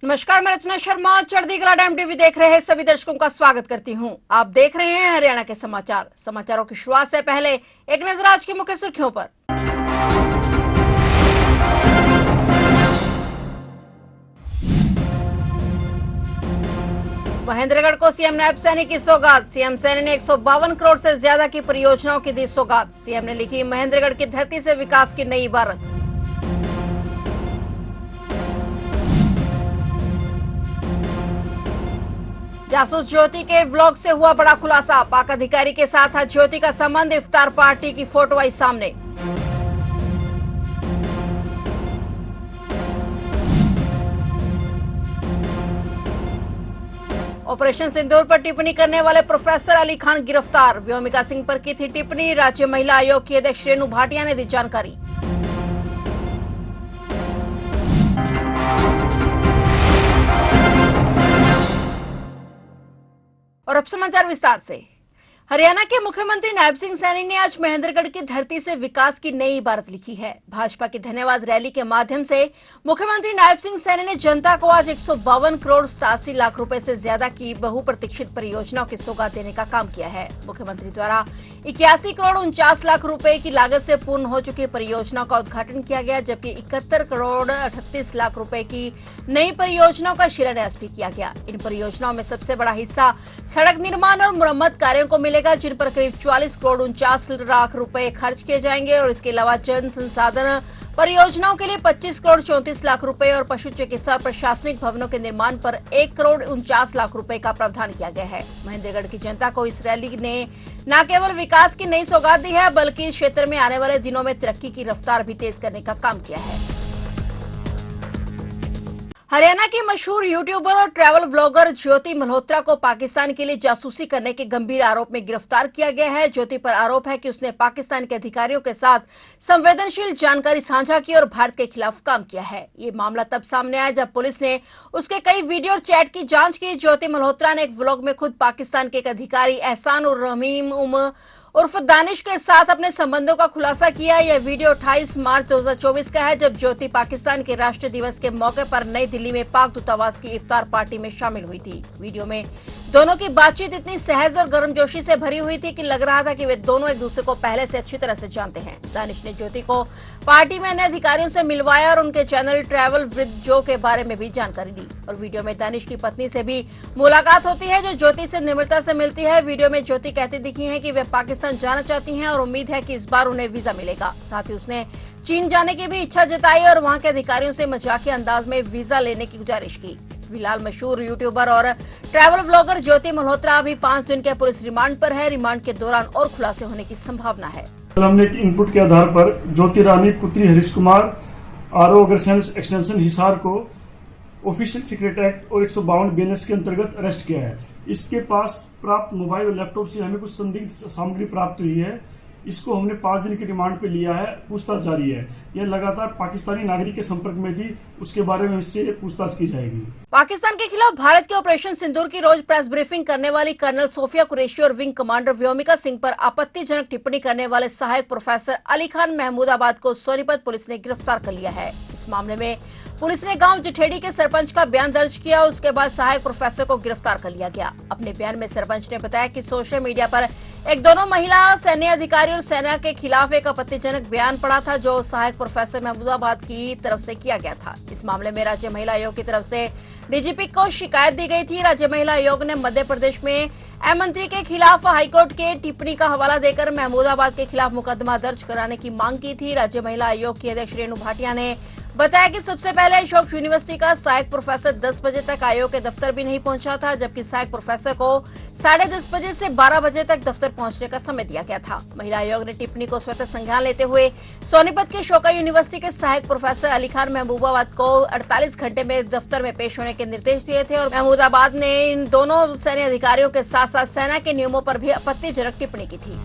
नमस्कार, मैं रचना शर्मा। चढ़ती कला टाइम टीवी देख रहे हैं सभी दर्शकों का स्वागत करती हूं। आप देख रहे हैं हरियाणा के समाचार। समाचारों की शुरुआत से पहले एक नजर आज की मुख्य सुर्खियों पर। महेंद्रगढ़ को सीएम नायब सैनी की सौगात। सीएम सैनी ने 152 करोड़ से ज्यादा की परियोजनाओं की दी सौगात। सीएम ने लिखी महेंद्रगढ़ की धरती से विकास की नई इबारत। जासूस ज्योति के व्लॉग से हुआ बड़ा खुलासा। पाक अधिकारी के साथ था ज्योति का संबंध। इफ्तार पार्टी की फोटो आई सामने। ऑपरेशन सिंदूर पर टिप्पणी करने वाले प्रोफेसर अली खान गिरफ्तार। व्योमिका सिंह पर की थी टिप्पणी। राज्य महिला आयोग की अध्यक्ष रेणु भाटिया ने दी जानकारी। और अब समाचार विस्तार से। हरियाणा के मुख्यमंत्री नायब सिंह सैनी ने आज महेंद्रगढ़ की धरती से विकास की नई इबारत लिखी है। भाजपा की धन्यवाद रैली के माध्यम से मुख्यमंत्री नायब सिंह सैनी ने जनता को आज 152 करोड़ 87 लाख रुपए से ज्यादा की बहुप्रतीक्षित परियोजनाओं की सौगात देने का काम किया है। मुख्यमंत्री द्वारा 81 करोड़ 49 लाख रुपए की लागत से पूर्ण हो चुकी परियोजनाओं का उद्घाटन किया गया, जबकि 71 करोड़ 38 लाख रुपए की नई परियोजनाओं का शिलान्यास भी किया गया। इन परियोजनाओं में सबसे बड़ा हिस्सा सड़क निर्माण और मुरम्मत कार्यों को मिलेगा, जिन पर करीब 44 करोड़ 49 लाख रुपए खर्च किए जाएंगे। और इसके अलावा जन संसाधन परियोजनाओं के लिए 25 करोड़ 34 लाख रुपए और पशु चिकित्सा प्रशासनिक भवनों के निर्माण पर 1 करोड़ 49 लाख रुपए का प्रावधान किया गया है। महेंद्रगढ़ की जनता को इस रैली ने न केवल विकास की नई सौगात दी है, बल्कि इस क्षेत्र में आने वाले दिनों में तरक्की की रफ्तार भी तेज करने का काम किया है। हरियाणा की मशहूर यूट्यूबर और ट्रैवल ब्लॉगर ज्योति मल्होत्रा को पाकिस्तान के लिए जासूसी करने के गंभीर आरोप में गिरफ्तार किया गया है। ज्योति पर आरोप है कि उसने पाकिस्तान के अधिकारियों के साथ संवेदनशील जानकारी साझा की और भारत के खिलाफ काम किया है। ये मामला तब सामने आया जब पुलिस ने उसके कई वीडियो और चैट की जांच की। ज्योति मल्होत्रा ने एक व्लॉग में खुद पाकिस्तान के एक अधिकारी एहसान उर रहीम उर्फ दानिश के साथ अपने संबंधों का खुलासा किया। यह वीडियो 28 मार्च 2024 का है, जब ज्योति पाकिस्तान के राष्ट्रीय दिवस के मौके पर नई दिल्ली में पाक दूतावास की इफ्तार पार्टी में शामिल हुई थी। वीडियो में दोनों की बातचीत इतनी सहज और गर्मजोशी से भरी हुई थी कि लग रहा था कि वे दोनों एक दूसरे को पहले से अच्छी तरह से जानते हैं। दानिश ने ज्योति को पार्टी में अन्य अधिकारियों से मिलवाया और उनके चैनल ट्रैवल विद जो के बारे में भी जानकारी दी। और वीडियो में दानिश की पत्नी से भी मुलाकात होती है, जो ज्योति से निम्रता से मिलती है। वीडियो में ज्योति कहती दिखी है कि वे पाकिस्तान जाना चाहती हैं और उम्मीद है कि इस बार उन्हें वीजा मिलेगा। साथ ही उसने चीन जाने की भी इच्छा जताई और वहां के अधिकारियों से मजाकिया अंदाज में वीजा लेने की गुजारिश की। फिलहाल मशहूर यूट्यूबर और ट्रैवल ब्लॉगर ज्योति मल्होत्रा अभी 5 दिन के पुलिस रिमांड पर है। रिमांड के दौरान और खुलासे होने की संभावना है। हमने एक इनपुट के आधार पर ज्योति रानी पुत्री हरीश कुमार आरओ अग्रसेंस एक्सटेंशन हिसार को ऑफिशियल सीक्रेट एक्ट और 152 बीएनएस के अंतर्गत अरेस्ट किया है। इसके पास प्राप्त मोबाइल और लैपटॉप से हमें कुछ संदिग्ध सामग्री प्राप्त हुई है। इसको हमने 5 दिन के रिमांड पे लिया है। पूछताछ जारी है। यह लगातार पाकिस्तानी नागरिक के संपर्क में थी, उसके बारे में इससे पूछताछ की जाएगी। पाकिस्तान के खिलाफ भारत के ऑपरेशन सिंदूर की रोज प्रेस ब्रीफिंग करने वाली कर्नल सोफिया कुरैशी और विंग कमांडर व्योमिका सिंह पर आपत्तिजनक टिप्पणी करने वाले सहायक प्रोफेसर अली खान महमूदाबाद को सोनीपत पुलिस ने गिरफ्तार कर लिया है। इस मामले में पुलिस ने गांव जठेड़ी के सरपंच का बयान दर्ज किया। उसके बाद सहायक प्रोफेसर को गिरफ्तार कर लिया गया। अपने बयान में सरपंच ने बताया कि सोशल मीडिया पर एक दोनों महिला सैन्य अधिकारी और सेना के खिलाफ एक आपत्तिजनक बयान पड़ा था, जो सहायक प्रोफेसर महमूदाबाद की तरफ से किया गया था। इस मामले में राज्य महिला आयोग की तरफ से डीजीपी को शिकायत दी गई थी। राज्य महिला आयोग ने मध्य प्रदेश में एम मंत्री के खिलाफ हाईकोर्ट के टिप्पणी का हवाला देकर महमूदाबाद के खिलाफ मुकदमा दर्ज कराने की मांग की थी। राज्य महिला आयोग की अध्यक्ष रेणु भाटिया ने बताया कि सबसे पहले अशोक यूनिवर्सिटी का सहायक प्रोफेसर 10 बजे तक आयोग के दफ्तर भी नहीं पहुंचा था, जबकि सहायक प्रोफेसर को 10:30 बजे से 12 बजे तक दफ्तर पहुंचने का समय दिया गया था। महिला आयोग ने टिप्पणी को स्वतः संज्ञान लेते हुए सोनीपत के शोका यूनिवर्सिटी के सहायक प्रोफेसर अली खान महमूदाबाद को 48 घंटे में दफ्तर में पेश होने के निर्देश दिए थे। और महमूदाबाद ने इन दोनों सैन्य अधिकारियों के साथ साथ सेना के नियमों पर भी आपत्तिजनक टिप्पणी की थी।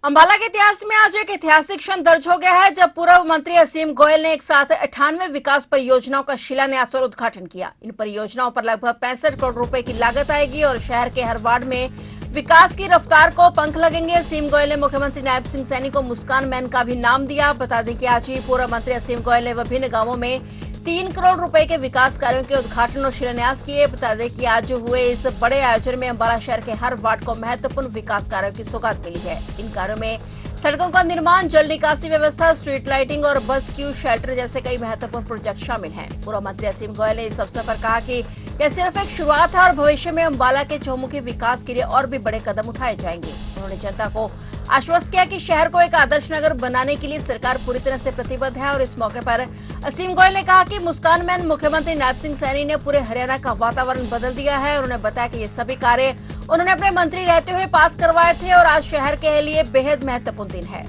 अंबाला के इतिहास में आज एक ऐतिहासिक क्षण दर्ज हो गया है, जब पूर्व मंत्री असीम गोयल ने एक साथ 98 विकास परियोजनाओं का शिलान्यास और उद्घाटन किया। इन परियोजनाओं पर लगभग 65 करोड़ रुपए की लागत आएगी और शहर के हर वार्ड में विकास की रफ्तार को पंख लगेंगे। असीम गोयल ने मुख्यमंत्री नायब सिंह सैनी को मुस्कान मैन का भी नाम दिया। बता दें कि आज ही पूर्व मंत्री असीम गोयल ने विभिन्न गांवों में 3 करोड़ रुपए के विकास कार्यों के उद्घाटन और शिलान्यास किए। बता दें कि आज हुए इस बड़े आयोजन में अंबाला शहर के हर वार्ड को महत्वपूर्ण विकास कार्यों की सौगात मिली है। इन कार्यों में सड़कों का निर्माण, जल निकासी व्यवस्था, स्ट्रीट लाइटिंग और बस क्यू शेल्टर जैसे कई महत्वपूर्ण प्रोजेक्ट शामिल हैं। पूर्व मंत्री असीम गोयल ने इस अवसर पर कहा कि यह सिर्फ एक शुरुआत है और भविष्य में अंबाला के चहुमुखी विकास के लिए और भी बड़े कदम उठाए जाएंगे। उन्होंने जनता को आश्वस्त किया कि शहर को एक आदर्श नगर बनाने के लिए सरकार पूरी तरह से प्रतिबद्ध है। और इस मौके पर असीम गोयल ने कहा कि मुस्कान मैन मुख्यमंत्री नायब सिंह सैनी ने पूरे हरियाणा का वातावरण बदल दिया है। उन्होंने बताया कि ये सभी कार्य उन्होंने अपने मंत्री रहते हुए पास करवाए थे और आज शहर के लिए बेहद महत्वपूर्ण दिन है।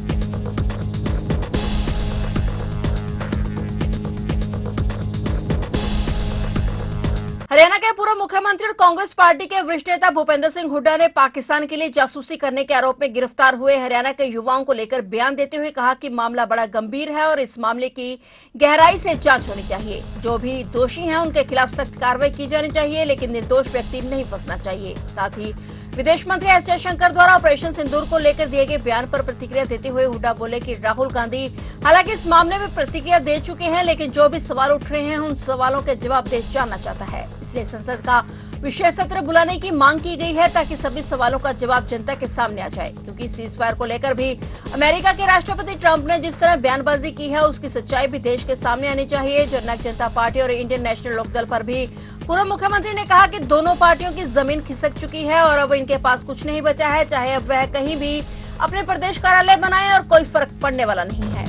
हरियाणा के पूर्व मुख्यमंत्री और कांग्रेस पार्टी के वरिष्ठ नेता भूपेंद्र सिंह हुड्डा ने पाकिस्तान के लिए जासूसी करने के आरोप में गिरफ्तार हुए हरियाणा के युवाओं को लेकर बयान देते हुए कहा कि मामला बड़ा गंभीर है और इस मामले की गहराई से जांच होनी चाहिए। जो भी दोषी हैं उनके खिलाफ सख्त कार्रवाई की जानी चाहिए, लेकिन निर्दोष व्यक्ति नहीं फंसना चाहिए। साथ ही विदेश मंत्री एस जयशंकर द्वारा ऑपरेशन सिंदूर को लेकर दिए गए बयान पर प्रतिक्रिया देते हुए हुड्डा बोले कि राहुल गांधी हालांकि इस मामले में प्रतिक्रिया दे चुके हैं, लेकिन जो भी सवाल उठ रहे हैं उन सवालों के जवाब देश जानना चाहता है। इसलिए संसद का विशेष सत्र बुलाने की मांग की गई है ताकि सभी सवालों का जवाब जनता के सामने आ जाए, क्योंकि सीज फायर को लेकर भी अमेरिका के राष्ट्रपति ट्रंप ने जिस तरह बयानबाजी की है उसकी सच्चाई भी देश के सामने आनी चाहिए। जननायक जनता पार्टी और इंडियन नेशनल लोकदल पर भी पूर्व मुख्यमंत्री ने कहा कि दोनों पार्टियों की जमीन खिसक चुकी है और अब इनके पास कुछ नहीं बचा है, चाहे अब वह कहीं भी अपने प्रदेश कार्यालय बनाए और कोई फर्क पड़ने वाला नहीं है।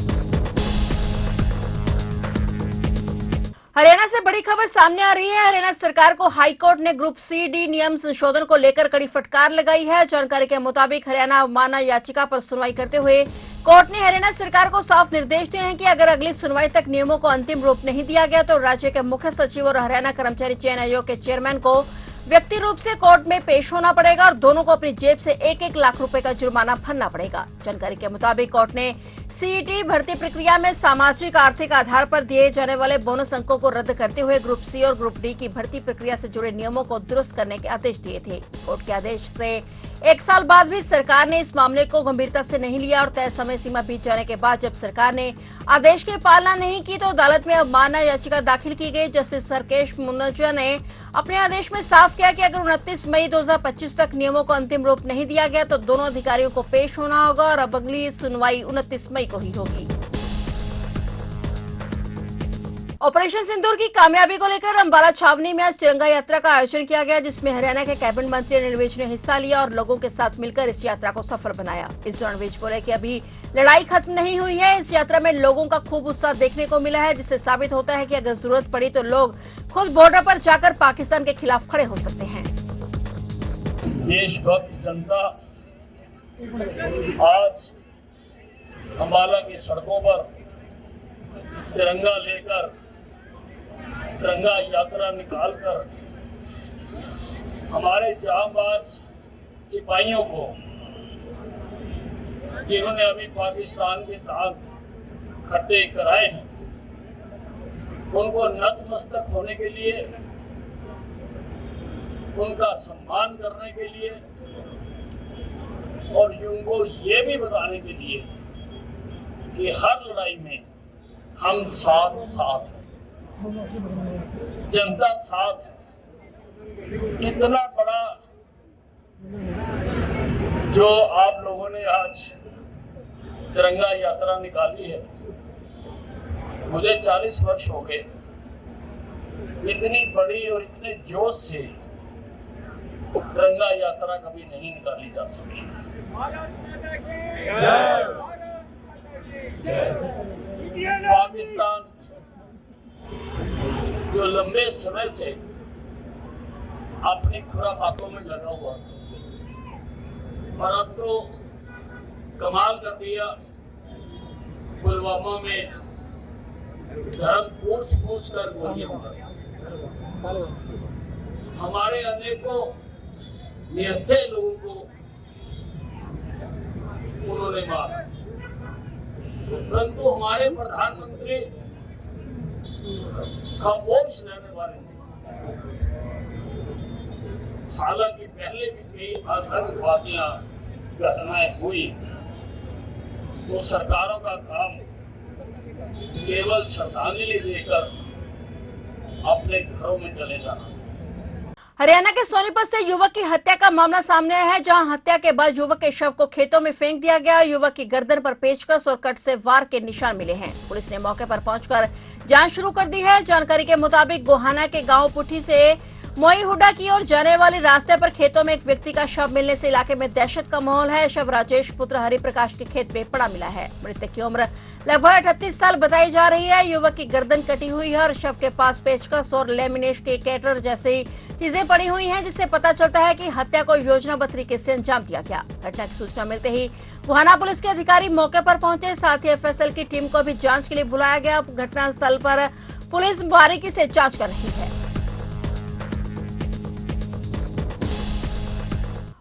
हरियाणा से बड़ी खबर सामने आ रही है। हरियाणा सरकार को हाईकोर्ट ने ग्रुप सी डी नियम संशोधन को लेकर कड़ी फटकार लगाई है। जानकारी के मुताबिक हरियाणा अवमानना याचिका पर सुनवाई करते हुए कोर्ट ने हरियाणा सरकार को साफ निर्देश दिए हैं कि अगर अगली सुनवाई तक नियमों को अंतिम रूप नहीं दिया गया तो राज्य के मुख्य सचिव और हरियाणा कर्मचारी चयन आयोग के चेयरमैन को व्यक्ति रूप से कोर्ट में पेश होना पड़ेगा और दोनों को अपनी जेब से 1-1 लाख रुपए का जुर्माना भरना पड़ेगा। जानकारी के मुताबिक कोर्ट ने सीईटी भर्ती प्रक्रिया में सामाजिक आर्थिक आधार पर दिए जाने वाले बोनस अंकों को रद्द करते हुए ग्रुप सी और ग्रुप डी की भर्ती प्रक्रिया से जुड़े नियमों को दुरुस्त करने के आदेश दिए थे। कोर्ट के आदेश से 1 साल बाद भी सरकार ने इस मामले को गंभीरता से नहीं लिया और तय समय सीमा बीत जाने के बाद जब सरकार ने आदेश की पालना नहीं की तो अदालत में अवमानना याचिका दाखिल की गई। जस्टिस सरकेश मुनजा ने अपने आदेश में साफ किया कि अगर 29 मई 2025 तक नियमों को अंतिम रूप नहीं दिया गया तो दोनों अधिकारियों को पेश होना होगा और अब अगली सुनवाई 29 मई को ही होगी। ऑपरेशन सिंदूर की कामयाबी को लेकर अंबाला छावनी में आज तिरंगा यात्रा का आयोजन किया गया, जिसमें हरियाणा के कैबिनेट मंत्री अनिल विज ने हिस्सा लिया और लोगों के साथ मिलकर इस यात्रा को सफल बनाया। इस दौरान विज बोले कि अभी लड़ाई खत्म नहीं हुई है। इस यात्रा में लोगों का खूब उत्साह देखने को मिला है, जिससे साबित होता है कि अगर जरूरत पड़ी तो लोग खुद बॉर्डर पर जाकर पाकिस्तान के खिलाफ खड़े हो सकते हैं। देशभक्त जनता आज अंबाला की सड़कों पर तिरंगा लेकर तिरंगा यात्रा निकालकर हमारे जांबाज सिपाहियों को, जिन्होंने अभी पाकिस्तान के दाग खट्टे कराए हैं, उनको नतमस्तक होने के लिए, उनका सम्मान करने के लिए और उनको ये भी बताने के लिए कि हर लड़ाई में हम साथ साथ हैं, जनता साथ है। इतना बड़ा जो आप लोगों ने आज तिरंगा यात्रा निकाली है, मुझे 40 वर्ष हो गए, इतनी बड़ी और इतने जोश से तिरंगा यात्रा कभी नहीं निकाली जा सकी। पाकिस्तान जो लंबे समय से अपनी खुराफातों में लगा हुआ और अब तो कमाल कर दिया, पुलवामा में धर्म पूछ कर गोलियां मारी, हमारे अनेकों निहत्थे लोगों को उन्होंने मारा, परंतु हमारे प्रधानमंत्री खामोश रहने वाले, हालांकि पहले भी कई आतंकवादियां घटनाएं हुई, तो सरकारों का काम केवल श्रद्धांजलि देकर अपने घरों में चले जाना। हरियाणा के सोनीपत से युवक की हत्या का मामला सामने आया है, जहां हत्या के बाद युवक के शव को खेतों में फेंक दिया गया। युवक की गर्दन पर पेचकस और कट से वार के निशान मिले हैं। पुलिस ने मौके पर पहुंचकर जांच शुरू कर दी है। जानकारी के मुताबिक गोहाना के गांव पुठी से मोईहुडा की ओर जाने वाले रास्ते पर खेतों में एक व्यक्ति का शव मिलने से इलाके में दहशत का माहौल है। शव राजेश पुत्र हरिप्रकाश के खेत में पड़ा मिला है। मृतक की उम्र लगभग 38 साल बताई जा रही है। युवक की गर्दन कटी हुई है और शव के पास पेचकस और लेमिनेश के कैटर जैसी चीजें पड़ी हुई हैं, जिससे पता चलता है कि हत्या को योजनाबद्ध तरीके से अंजाम दिया गया। घटना की सूचना मिलते ही गोहाना पुलिस के अधिकारी मौके पर पहुंचे, साथ ही एफएसएल की टीम को भी जांच के लिए बुलाया गया। घटनास्थल पर पुलिस बारीकी से जांच कर रही है।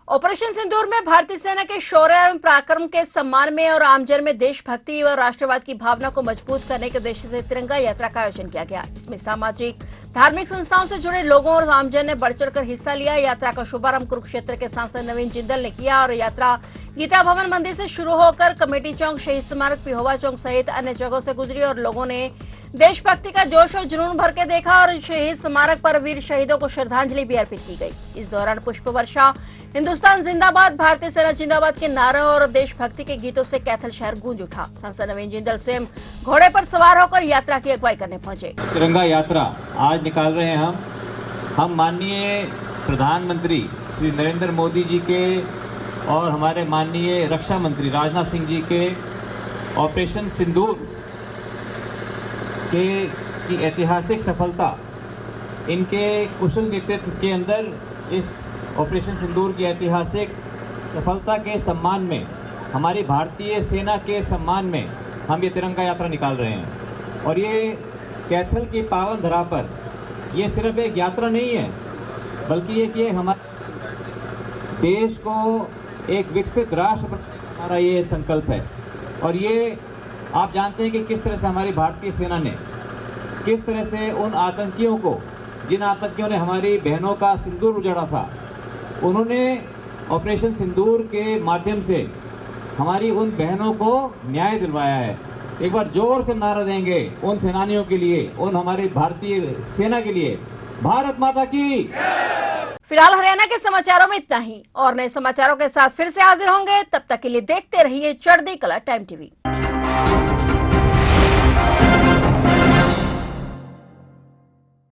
ऑपरेशन सिंदूर में भारतीय सेना के शौर्य एवं पराक्रम के सम्मान में और आमजन में देशभक्ति व राष्ट्रवाद की भावना को मजबूत करने के उद्देश्य से तिरंगा यात्रा का आयोजन किया गया। इसमें सामाजिक धार्मिक संस्थाओं से जुड़े लोगों और आमजन ने बढ़ चढ़कर हिस्सा लिया। यात्रा का शुभारंभ कुरुक्षेत्र के सांसद नवीन जिंदल ने किया और यात्रा गीता भवन मंदिर से शुरू होकर कमेटी चौक, शहीद स्मारक, पिहोवा चौक सहित अन्य जगहों से गुजरी और लोगों ने देशभक्ति का जोश और जुनून भर के देखा और शहीद स्मारक पर वीर शहीदों को श्रद्धांजलि भी अर्पित की गई। इस दौरान पुष्प वर्षा, हिंदुस्तान जिंदाबाद, भारतीय सेना जिंदाबाद के नारों और देशभक्ति के गीतों से कैथल शहर गूंज उठा। सांसद नवीन जिंदल स्वयं घोड़े पर सवार होकर यात्रा की अगुवाई करने पहुंचे। तिरंगा यात्रा आज निकाल रहे हैं हम माननीय प्रधानमंत्री श्री नरेंद्र मोदी जी के और हमारे माननीय रक्षा मंत्री राजनाथ सिंह जी के ऑपरेशन सिंदूर की ऐतिहासिक सफलता, इनके कुशल नेतृत्व के अंदर इस ऑपरेशन सिंदूर की ऐतिहासिक सफलता के सम्मान में, हमारी भारतीय सेना के सम्मान में हम ये तिरंगा यात्रा निकाल रहे हैं। और ये कैथल की पावन धरा पर ये सिर्फ एक यात्रा नहीं है, बल्कि ये हमारे देश को एक विकसित राष्ट्र बनाने हमारा ये संकल्प है। और ये आप जानते हैं कि किस तरह से हमारी भारतीय सेना ने किस तरह से उन आतंकियों को, जिन आतंकियों ने हमारी बहनों का सिंदूर उजाड़ा था, उन्होंने ऑपरेशन सिंदूर के माध्यम से हमारी उन बहनों को न्याय दिलवाया है। एक बार जोर से नारा देंगे उन सेनानियों के लिए, उन हमारी भारतीय सेना के लिए, भारत माता की। फिलहाल हरियाणा के समाचारों में इतना ही, और नए समाचारों के साथ फिर से हाजिर होंगे। तब तक के लिए देखते रहिए चढ़ती कला टाइम टीवी।